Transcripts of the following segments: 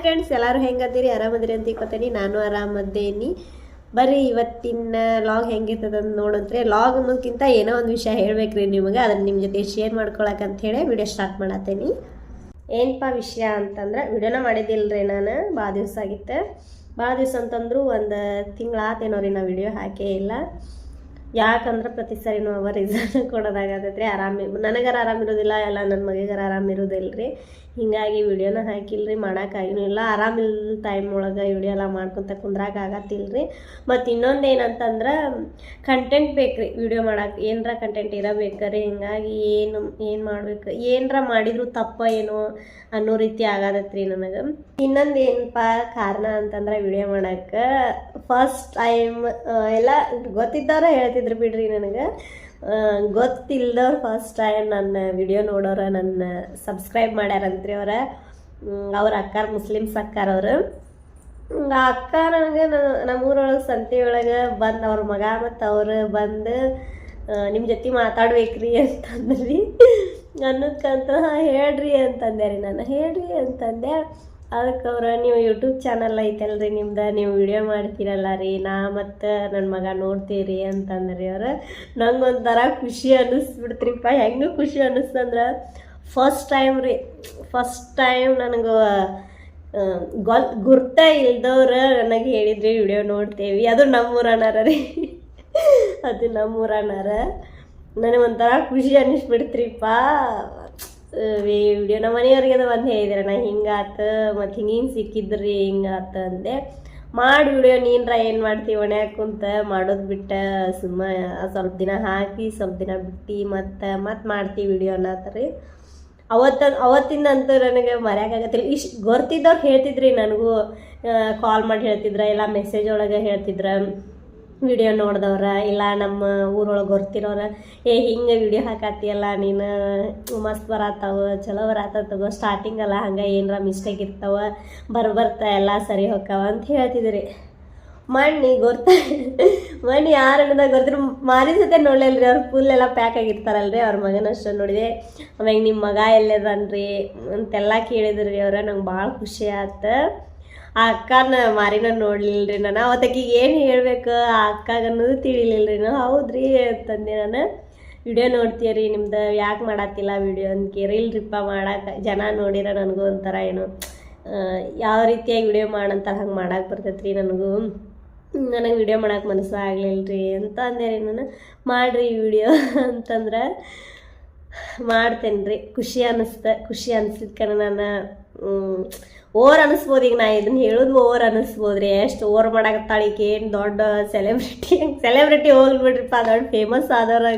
Friends, ಎಲ್ಲರೂ ಹೆಂಗದ್ದೀರಿ? ಆರಾಮದಿರಿ ಅಂತ ತಿಳ್ಕೊತೀನಿ. ನಾನು ಆರಾಮದ್ದೇನಿ. ಬರ್ರಿ ಇವತ್ತಿನ ಲಾಗ್ ಹೆಂಗಿರ್ತದೆ ಅಂತ ನೋಡಂತ್ರಿ. ಲಾಗ್ ಅನ್ನೋದಕ್ಕಿಂತ ಏನೋ ಒಂದು ವಿಷಯ ಹೇಳ್ಬೇಕ್ರಿ ನಿಮಗೆ, ಅದನ್ನು ನಿಮ್ಮ ಜೊತೆ ಶೇರ್ ಮಾಡ್ಕೊಳಕಂತ ಹೇಳಿ ವಿಡಿಯೋ ಸ್ಟಾರ್ಟ್ ಮಾಡತ್ತೇನಿ. ಏನಪ್ಪ ವಿಷಯ ಅಂತಂದ್ರೆ, ವಿಡಿಯೋನ ಮಾಡಿದ್ದಿಲ್ರಿ ನಾನು, ಭಾಳ ದಿವಸ ಆಗಿತ್ತು. ಭಾಳ ದಿವಸ ಅಂತಂದ್ರು ಒಂದು ತಿಂಗಳಾತೇನೋ ರೀ ನಾ ವಿಡಿಯೋ ಹಾಕೇ ಇಲ್ಲ. ಯಾಕಂದ್ರೆ ಪ್ರತಿ ಸರಿನೂ ಅವ ರೀಸನ್ ಕೊಡೋದಾಗತ್ತೈತ್ರಿ. ನನಗಾರ ಆರಾಮಿರೋದಿಲ್ಲ, ಎಲ್ಲ ನನ್ನ ಮಗಿಗಾರ ಆರಾಮಿರೋದಿಲ್ಲ ರೀ. ಹೀಗಾಗಿ ವಿಡಿಯೋನ ಹಾಕಿಲ್ರಿ, ಮಾಡೋಕ್ಕಾಗಿನೂ ಇಲ್ಲ. ಆರಾಮಿಲ್ಲ ಟೈಮ್ ಒಳಗೆ ವಿಡಿಯೋ ಎಲ್ಲ ಮಾಡ್ಕೊತ ಕುಂದ್ರಾಗತ್ತಿಲ್ಲ. ಮತ್ತು ಇನ್ನೊಂದು ಏನಂತಂದ್ರೆ ಕಂಟೆಂಟ್ ಬೇಕು ರೀ ವಿಡಿಯೋ ಮಾಡೋಕೆ, ಏನರ ಕಂಟೆಂಟ್ ಇರಬೇಕ್ರಿ. ಹಿಂಗಾಗಿ ಏನು ಮಾಡ್ಬೇಕು, ಏನರ ಮಾಡಿದ್ರು ತಪ್ಪ ಏನೋ ಅನ್ನೋ ರೀತಿ ಆಗತ್ತೈತ್ರಿ ನನಗೆ. ಇನ್ನೊಂದು ಏನಪ್ಪ ಕಾರಣ ಅಂತಂದ್ರೆ ವಿಡಿಯೋ ಮಾಡೋಕ್ಕೆ ಫಸ್ಟ್ ಟೈಮ್ ಎಲ್ಲ ಗೊತ್ತಿದ್ದವ್ರೆ ಹೇಳ್ತಿದ್ರು ಬಿಡ್ರಿ. ನನಗೆ ಗೊತ್ತಿಲ್ಲದವ್ರು ಫಸ್ಟ್ ಟೈಮ್ ನನ್ನ ವಿಡಿಯೋ ನೋಡೋರು ನನ್ನ ಸಬ್ಸ್ಕ್ರೈಬ್ ಮಾಡ್ಯಾರಂತ್ರಿ. ಅವ್ರ ಅಕ್ಕಾರ ಮುಸ್ಲಿಮ್ಸ್ ಅಕ್ಕಾರವ್ರು. ಆ ಅಕ್ಕ ನನಗೆ ನಮ್ಮೂರೊಳಗೆ ಸಂತೆಯೊಳಗೆ ಬಂದು ಅವ್ರ ಮಗ ಮತ್ತು ಅವರು ಬಂದು ನಿಮ್ಮ ಜೊತೆ ಮಾತಾಡ್ಬೇಕ್ರಿ ಅಂತಂದ್ರಿ. ಅನ್ನೋದ್ಕಂತ ಹೇಳ್ರಿ ಅಂತಂದೆ ರೀ. ನಾನು ಹೇಳ್ರಿ ಅಂತಂದೆ. ಅದಕ್ಕೆ ಅವ್ರು ನೀವು ಯೂಟ್ಯೂಬ್ ಚಾನಲ್ ಐತಲ್ರಿ ನಿಮ್ದು, ನೀವು ವಿಡಿಯೋ ಮಾಡ್ತೀರಲ್ಲ ರೀ, ನಾ ಮತ್ತು ನನ್ನ ಮಗ ನೋಡ್ತೀರಿ ಅಂತಂದ್ರಿ ಅವ್ರು. ನಂಗೆ ಒಂಥರ ಖುಷಿ ಅನ್ನಿಸ್ಬಿಡ್ತ್ರಿಪ್ಪ. ಹೆಂಗೆ ಖುಷಿ ಅನ್ನಿಸ್ತಂದ್ರೆ ಫಸ್ಟ್ ಟೈಮ್ ನನಗೆ ಗುರ್ತ ಇಲ್ದವ್ರು ನನಗೆ ಹೇಳಿದ್ರಿ ವಿಡಿಯೋ ನೋಡ್ತೇವಿ, ಅದು ನಮ್ಮೂರನಾರ ರೀ. ಅದು ನಮ್ಮೂರನಾರ. ನನಗೆ ಒಂಥರ ಖುಷಿ ಅನ್ನಿಸ್ಬಿಡ್ತ್ರಿಪ್ಪ. ವಿಡಿಯೋ ನಮ್ಮ ಮನೆಯವ್ರಿಗೆ ಅದು ಒಂದು ಹೇಳಿದ್ರೆ ನಾ ಹಿಂಗಾತು ಮತ್ತು ಹಿಂಗೆ ಸಿಕ್ಕಿದ್ರಿ ಹಿಂಗಾತ ಅಂದೆ. ಮಾಡಿ ವಿಡಿಯೋ ನೀನ್ರ ಏನು ಮಾಡ್ತೀವಿ ಮನ್ಯಾಗ ಕುಂತ ಮಾಡೋದು ಬಿಟ್ಟು ಸುಮ್ಮ ಸ್ವಲ್ಪ ದಿನ ಹಾಕಿ ಸ್ವಲ್ಪ ದಿನ ಬಿಟ್ಟು ಮತ್ತೆ ಮಾಡ್ತೀವಿ ವಿಡಿಯೋ ಅನ್ನತ್ರಿ. ಅವತ್ತಿಂದಂತೂ ನನಗೆ ಮರ್ಯಾಕಾಗತ್ತಿಲ್ಲ. ಗೊತ್ತಿದ್ದವ್ರು ಹೇಳ್ತಿದ್ರಿ, ನನಗೂ ಕಾಲ್ ಮಾಡಿ ಹೇಳ್ತಿದ್ರ, ಇಲ್ಲ ಮೆಸೇಜ್ ಒಳಗೆ ಹೇಳ್ತಿದ್ರ ವಿಡಿಯೋ ನೋಡ್ದವ್ರ, ಇಲ್ಲ ನಮ್ಮ ಊರೊಳಗೆ ಗೊತ್ತಿರೋರ, ಹಿಂಗೆ ವಿಡಿಯೋ ಹಾಕತ್ತಿಯಲ್ಲ ನೀನು, ಮಸ್ತ್ ಬರತ್ತಾವ, ಚಲೋ ಬರತ್ತವ, ಸ್ಟಾರ್ಟಿಂಗ್ ಅಲ್ಲ ಹಂಗೆ ಏನರ ಮಿಸ್ಟೇಕ್ ಇರ್ತಾವ, ಬರ್ತಾ ಎಲ್ಲ ಸರಿ ಹೋಗ್ತಾವ ಅಂತ ಹೇಳ್ತಿದ್ರಿ. ಮಣ್ಣಿ ಯಾರು ಅನ್ನೋದಾಗ ಗೊತ್ತಿರು ಮಾರಿ ಸತೆ ನೋಡ್ಲಿಲ್ರಿ. ಅವ್ರು ಫುಲ್ ಎಲ್ಲ ಪ್ಯಾಕ್ ಆಗಿರ್ತಾರಲ್ರಿ. ಅವ್ರ ಮಗನಷ್ಟು ನೋಡಿದೆ. ಆಮ್ಯಾಗ ನಿಮ್ಮ ಮಗ ಎಲ್ಲದನ್ರಿ ಅಂತೆಲ್ಲ ಕೇಳಿದ್ರಿ ಅವ್ರ. ನಂಗೆ ಭಾಳ ಖುಷಿ ಆಯ್ತು. ಆ ಅಕ್ಕನ ಮಾರಿನ ನೋಡ್ಲಿಲ್ಲ ರೀ ನಾನು. ಅವತ್ತಕ್ಕಿಗೆ ಏನು ಹೇಳ್ಬೇಕು ಆ ಅಕ್ಕಾಗ ಅನ್ನೋದು ತಿಳಿಲಿಲ್ಲ ರೀ. ನಾನು ಹೌದ್ರಿ ಅಂತಂದೆ. ನಾನು ವಿಡಿಯೋ ನೋಡ್ತೀರಿ ನಿಮ್ದು, ಯಾಕೆ ಮಾಡತ್ತಿಲ್ಲ ವಿಡಿಯೋ ಅಂತ ಕೇರಿಲ್ರಿಪ್ಪ. ಮಾಡಕ್ಕೆ ಜನ ನೋಡಿರ ನನಗೂ ಒಂಥರ ಏನು ಯಾವ ರೀತಿಯಾಗಿ ವಿಡಿಯೋ ಮಾಡಂತಾರೆ ಹಂಗೆ ಮಾಡಕ್ಕೆ ಬರ್ತೈತ್ರಿ ನನಗೂ. ನನಗೆ ವಿಡಿಯೋ ಮಾಡಕ್ಕೆ ಮನಸ್ಸು ಆಗಲಿಲ್ಲ ರೀ ಅಂತ ಅಂದೆ ರೀ ನಾನು. ಮಾಡಿರಿ ವಿಡಿಯೋ ಅಂತಂದ್ರೆ ಮಾಡ್ತೇನೆ ರೀ. ಖುಷಿ ಅನಿಸಿದ್ಕನ ನಾನು ಓವರ್ ಅನ್ನಿಸ್ಬೋದು. ಈಗ ನಾ ಇದನ್ನು ಹೇಳೋದು ಓವರ್ ಅನ್ನಿಸ್ಬೋದು ರೀ. ಎಷ್ಟು ಓವರ್ ಮಾಡಕತ್ತಾಳಿಕೆ, ಏನು ದೊಡ್ಡ ಸೆಲೆಬ್ರಿಟಿ ಹೋಗ್ಬಿಡ್ರಿಪ್ಪ, ದೊಡ್ಡ ಫೇಮಸ್ ಆದವ್ರು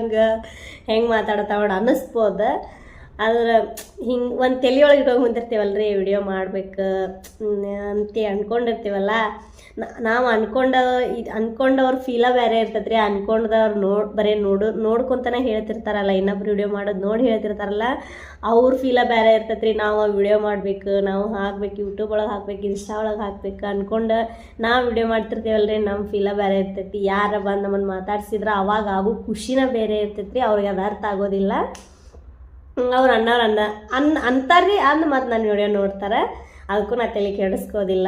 ಹೆಂಗೆ ಮಾತಾಡ್ತಾವಡ ಅನ್ನಿಸ್ಬೋದು. ಆದ್ರೆ ಹಿಂಗೆ ಒಂದು ತಲೆಯೊಳಗೆ ಇಟ್ಕೊಂಡು ಕುಂತಿರ್ತೀವಲ್ರಿ ವಿಡಿಯೋ ಮಾಡ್ಬೇಕು ಅಂತ ಅಂದ್ಕೊಂಡಿರ್ತೀವಲ್ಲ. ನಾವು ಅನ್ಕೊಂಡವ್ರ ಫೀಲ ಬೇರೆ ಇರ್ತೈತೆ ರೀ. ಅನ್ಕೊಂಡವ್ರು ಬರೀ ನೋಡ್ಕೊತಾನೆ ಹೇಳ್ತಿರ್ತಾರಲ್ಲ, ಇನ್ನೊಬ್ರು ವಿಡಿಯೋ ಮಾಡೋದು ನೋಡಿ ಹೇಳ್ತಿರ್ತಾರಲ್ಲ, ಅವ್ರ ಫೀಲ ಬೇರೆ ಇರ್ತೈತೆ ರೀ. ನಾವು ವಿಡಿಯೋ ಮಾಡಬೇಕು, ನಾವು ಹಾಕ್ಬೇಕು, ಯೂಟ್ಯೂಬ್ ಒಳಗೆ ಹಾಕ್ಬೇಕು, ಇನ್ಸ್ಟಾ ಒಳಗೆ ಹಾಕ್ಬೇಕು ಅನ್ಕೊಂಡು ನಾವು ವಿಡಿಯೋ ಮಾಡ್ತಿರ್ತೀವಲ್ರಿ, ನಮ್ಮ ಫೀಲ ಬೇರೆ ಇರ್ತೈತಿ. ಯಾರ ಬಂದು ನಮ್ಮನ್ನು ಮಾತಾಡ್ಸಿದ್ರೆ ಅವಾಗ ಆಗೋ ಖುಷಿನ ಬೇರೆ ಇರ್ತೈತೆ ರೀ. ಅವ್ರಿಗೆ ಅದು ಅರ್ಥ ಆಗೋದಿಲ್ಲ. ಅವ್ರು ಅಂತಾರ್ರಿ ಮತ್ತು ನಾನು ವಿಡಿಯೋ ನೋಡ್ತಾರೆ. ಅದಕ್ಕೂ ನಾ ತಲೆ ಕೆಡಿಸ್ಕೋದಿಲ್ಲ.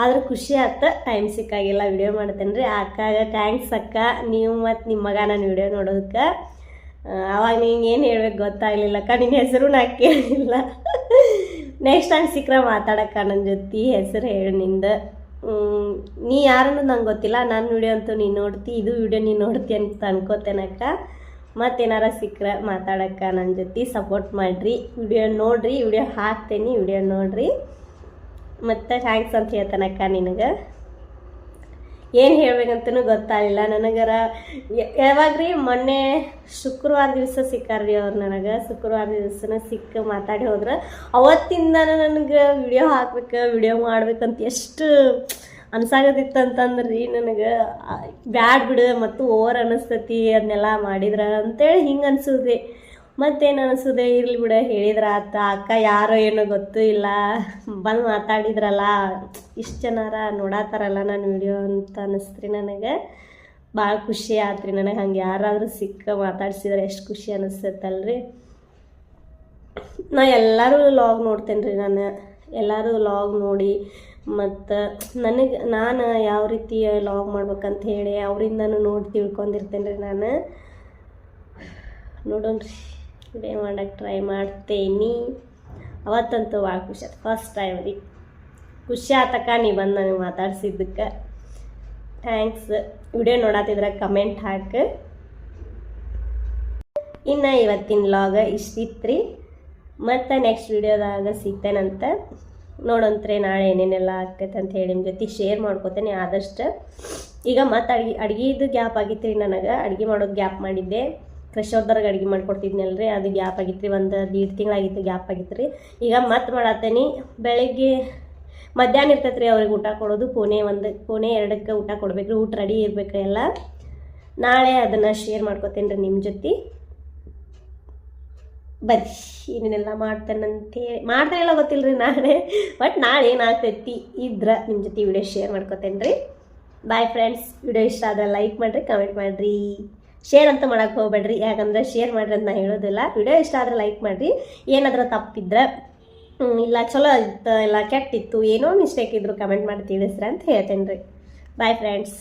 ಆದ್ರೆ ಖುಷಿ ಆಯ್ತು. ಟೈಮ್ ಸಿಕ್ಕಾಗಿಲ್ಲ ವಿಡಿಯೋ ಮಾಡ್ತೇನೆ ರೀ. ಆ ಅಕ್ಕಾಗ ಥ್ಯಾಂಕ್ಸ್ ಅಕ್ಕ, ನೀವು ಮತ್ತು ನಿಮ್ಮ ಮಗ ನಾನು ವಿಡಿಯೋ ನೋಡೋದಕ್ಕೆ. ಅವಾಗ ನಿಂಗೆ ಏನು ಹೇಳ್ಬೇಕು ಗೊತ್ತಾಗಲಿಲ್ಲಕ್ಕ, ನಿನ್ನ ಹೆಸರು ನಾ ಕೇಳಿಲ್ಲ. ನೆಕ್ಸ್ಟ್ ಟೈಮ್ ಸಿಕ್ಕರೆ ಮಾತಾಡಕ್ಕ ನನ್ನ ಜೊತೆ ಹೆಸರು ಹೇಳಿ ನಿಂದು. ನೀ ಯಾರನ್ನೂ ನಂಗೆ ಗೊತ್ತಿಲ್ಲ. ನನ್ನ ವಿಡಿಯೋ ಅಂತೂ ನೀನು ನೋಡ್ತಿ, ಇದು ವಿಡಿಯೋ ನೀನು ನೋಡ್ತಿ ಅಂತ ಅನ್ಕೋತೇನಕ್ಕ. ಮತ್ತೇನಾರ ಸಿಕ್ಕರೆ ಮಾತಾಡಕ್ಕ ನನ್ನ ಜೊತೆ ಸಪೋರ್ಟ್ ಮಾಡಿರಿ. ವಿಡಿಯೋ ನೋಡಿರಿ, ವಿಡಿಯೋ ಹಾಕ್ತೇನೆ, ವಿಡಿಯೋ ನೋಡಿರಿ. ಮತ್ತು ಥ್ಯಾಂಕ್ಸ್ ಅಂತ ಹೇಳ್ತಾನಕ್ಕ. ನಿನಗೆ ಏನು ಹೇಳ್ಬೇಕಂತನೂ ಗೊತ್ತಾಗಲಿಲ್ಲ ನನಗರ. ಯಾವಾಗ್ರಿ ಮೊನ್ನೆ ಶುಕ್ರವಾರ ದಿವಸ ಸಿಕ್ಕಾರ್ರಿ ಅವ್ರು ನನಗೆ. ಶುಕ್ರವಾರ ದಿವಸನ ಸಿಕ್ಕ ಮಾತಾಡಿ ಹೋದ್ರೆ ಅವತ್ತಿಂದ ನನಗೆ ವಿಡಿಯೋ ಹಾಕ್ಬೇಕು, ವಿಡಿಯೋ ಮಾಡ್ಬೇಕಂತ ಎಷ್ಟು ಅನ್ಸಾಗದಿತ್ತು ಅಂತಂದ್ರಿ ನನಗೆ. ಬ್ಯಾಡ್ ಬಿಡು ಮತ್ತು ಓವರ್ ಅನ್ನಿಸ್ತತಿ ಅದನ್ನೆಲ್ಲ ಮಾಡಿದ್ರೆ ಅಂತೇಳಿ ಹಿಂಗೆ ಅನ್ಸೋದ್ರಿ. ಮತ್ತೇನು ಅನಿಸೋದೆ, ಇರ್ಲಿ ಬಿಡ ಹೇಳಿದ್ರ ಆತ. ಅಕ್ಕ ಯಾರೋ ಏನೋ ಗೊತ್ತೂ ಇಲ್ಲ, ಬಂದು ಮಾತಾಡಿದ್ರಲ್ಲ, ಇಷ್ಟು ಜನರ ನೋಡತ್ತಾರಲ್ಲ ನನ್ನ ವಿಡಿಯೋ ಅಂತ ಅನ್ನಿಸ್ತ್ರಿ ನನಗೆ. ಭಾಳ ಖುಷಿ ಆತ್ರಿ ನನಗೆ. ಹಂಗೆ ಯಾರಾದರೂ ಸಿಕ್ಕ ಮಾತಾಡ್ಸಿದ್ರೆ ಎಷ್ಟು ಖುಷಿ ಅನ್ನಿಸ್ತೈತಲ್ರಿ. ನಾ ಎಲ್ಲರೂ ಲಾಗ್ ನೋಡ್ತೇನೆ ರೀ. ನಾನು ಎಲ್ಲರೂ ಲಾಗ್ ನೋಡಿ ಮತ್ತು ನಾನು ಯಾವ ರೀತಿ ಲಾಗ್ ಮಾಡ್ಬೇಕಂತ ಹೇಳಿ ಅವರಿಂದನೂ ನೋಡಿ ತಿಳ್ಕೊಂಡಿರ್ತೇನೆ ರೀ. ನಾನು ನೋಡೋಣ್ರಿ ವಿಡಿಯೋ ಮಾಡೋಕ್ಕೆ ಟ್ರೈ ಮಾಡ್ತೇನೆ. ಅವತ್ತಂತೂ ಭಾಳ ಖುಷಿ ಆಯ್ತು, ಫಸ್ಟ್ ಟೈಮ್ ರೀ. ಖುಷಿ ಆತಕ್ಕ ನೀ ಬಂದು ನನಗೆ ಮಾತಾಡ್ಸಿದ್ದಕ್ಕೆ ಥ್ಯಾಂಕ್ಸ್. ವಿಡಿಯೋ ನೋಡತ್ತಿದ್ರೆ ಕಮೆಂಟ್ ಹಾಕಿ. ಇನ್ನು ಇವತ್ತಿನ ಲಾಗ ಇಷ್ಟಿತ್ತು ರೀ. ಮತ್ತು ನೆಕ್ಸ್ಟ್ ವಿಡಿಯೋದಾಗ ಸಿಗ್ತೇನಂತ ನೋಡಂತ್ರೆ. ನಾಳೆ ಏನೇನೆಲ್ಲ ಆಕೈತೆ ಅಂತ ಹೇಳಿ ನಿಮ್ಮ ಜೊತೆ ಶೇರ್ ಮಾಡ್ಕೋತೇನೆ ಆದಷ್ಟು. ಈಗ ಮತ್ತು ಅಡುಗೆದು ಗ್ಯಾಪ್ ಆಗಿತ್ತು ರೀ. ನನಗೆ ಅಡುಗೆ ಮಾಡೋದು ಗ್ಯಾಪ್ ಮಾಡಿದ್ದೆ. ಫ್ರೆಶರ್ದವ್ರಿಗೆ ಅಡುಗೆ ಮಾಡ್ಕೊಡ್ತಿದ್ನಲ್ರಿ, ಅದು ಗ್ಯಾಪ್ ಆಗಿತ್ತು ರೀ. 1-1.5 ತಿಂಗಳಾಗಿತ್ತು ಗ್ಯಾಪ್ ಆಗಿತ್ತು ರೀ. ಈಗ ಮತ್ತೆ ಮಾಡತ್ತೇನೆ. ಬೆಳಗ್ಗೆ ಮಧ್ಯಾಹ್ನ ಇರ್ತೈತೆ ರೀ ಅವ್ರಿಗೆ ಊಟ ಕೊಡೋದು. ಪೋಣೆ 2ಕ್ಕೆ ಊಟ ಕೊಡ್ಬೇಕು ರೀ. ಊಟ ರೆಡಿ ಇರಬೇಕು ಎಲ್ಲ. ನಾಳೆ ಅದನ್ನು ಶೇರ್ ಮಾಡ್ಕೋತೇನೆ ರೀ ನಿಮ್ಮ ಜೊತೆ. ಬರ್ರಿ ಏನೇನೆಲ್ಲ ಮಾಡ್ತಾನೆಲ್ಲ ಗೊತ್ತಿಲ್ಲ ರೀ ನಾಳೆ. ಬಟ್ ನಾಳೆ ಏನಾಗ್ತೈತಿ ಇದ್ರೆ ನಿಮ್ಮ ಜೊತೆ ವಿಡಿಯೋ ಶೇರ್ ಮಾಡ್ಕೋತೇನೆ ರೀ. Bye friends. ವಿಡಿಯೋ ಇಷ್ಟ ಆದರೆ ಲೈಕ್ ಮಾಡಿರಿ, ಕಮೆಂಟ್ ಮಾಡಿರಿ, ಶೇರ್ ಅಂತ ಮಾಡೋಕ್ಕೆ ಹೋಗ್ಬೇಡ್ರಿ. ಯಾಕಂದ್ರೆ ಶೇರ್ ಮಾಡಿರಿ ಅಂತ ನಾನು ಹೇಳೋದಿಲ್ಲ. ವಿಡಿಯೋ ಇಷ್ಟ ಆದರೆ ಲೈಕ್ ಮಾಡಿರಿ. ಏನಾದರೂ ತಪ್ಪಿದ್ರೆ ಇಲ್ಲ ಚಲೋ ಇತ್ತು ಇಲ್ಲ ಕೆಟ್ಟಿತ್ತು ಏನೋ ಮಿಸ್ಟೇಕ್ ಇದ್ರು ಕಮೆಂಟ್ ಮಾಡಿ ತಿಳಿಸ್ರಿ ಅಂತ ಹೇಳ್ತೇನೆ ರೀ. Bye friends.